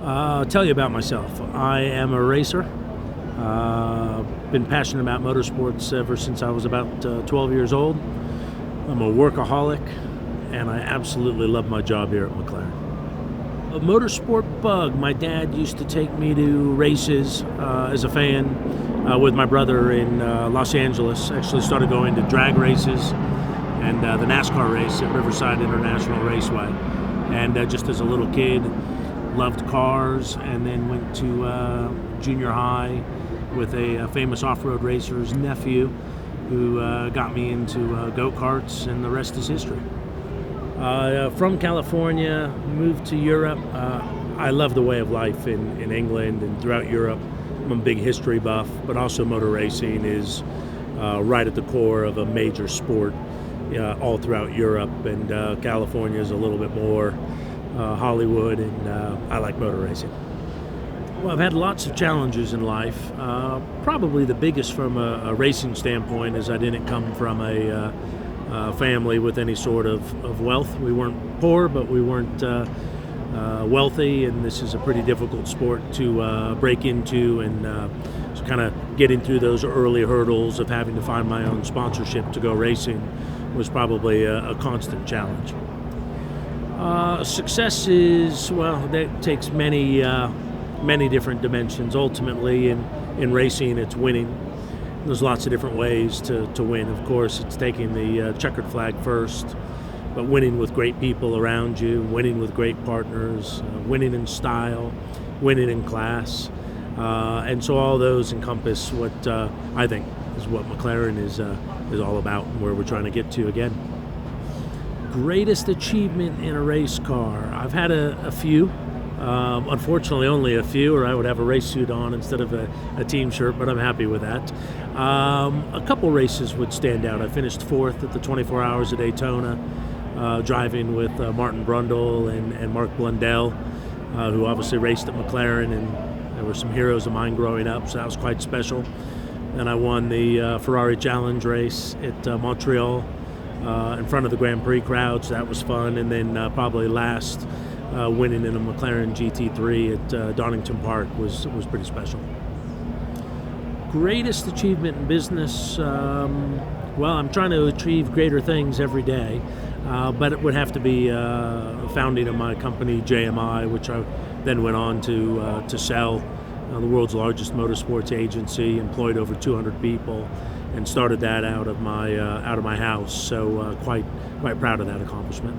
I'll tell you about myself. I am a racer. Been passionate about motorsports ever since I was about 12 years old. I'm a workaholic, and I absolutely love my job here at McLaren. A motorsport bug. My dad used to take me to races as a fan with my brother in Los Angeles. Actually started going to drag races and the NASCAR race at Riverside International Raceway. And just as a little kid, loved cars, and then went to junior high with a famous off-road racer's nephew who got me into go-karts, and the rest is history. From California, moved to Europe. I love the way of life in England and throughout Europe. I'm a big history buff, but also motor racing is right at the core of a major sport all throughout Europe, and California is a little bit more Hollywood, and I like motor racing. Well, I've had lots of challenges in life. Probably the biggest from a racing standpoint is I didn't come from a family with any sort of wealth. We weren't poor, but we weren't wealthy, and this is a pretty difficult sport to break into, and so kind of getting through those early hurdles of having to find my own sponsorship to go racing was probably a constant challenge. Success is, well, that takes many different dimensions. Ultimately, in racing, it's winning. There's lots of different ways to win. Of course, it's taking the checkered flag first, but winning with great people around you, winning with great partners, winning in style, winning in class. And so all those encompass what I think is what McLaren is all about, and where we're trying to get to again. Greatest achievement in a race car. I've had a few. Unfortunately, only a few, or I would have a race suit on instead of a team shirt, but I'm happy with that. A couple races would stand out. I finished 4th at the 24 Hours of Daytona, driving with Martin Brundle and Mark Blundell, who obviously raced at McLaren, and there were some heroes of mine growing up, so that was quite special. Then I won the Ferrari Challenge race at Montreal in front of the Grand Prix crowd, so that was fun. And then probably last, winning in a McLaren GT3 at Donington Park was pretty special. Greatest achievement in business, well, I'm trying to achieve greater things every day, but it would have to be founding of my company JMI, which I then went on to sell. The world's largest motorsports agency, employed over 200 people, and started that out of my house. So quite proud of that accomplishment.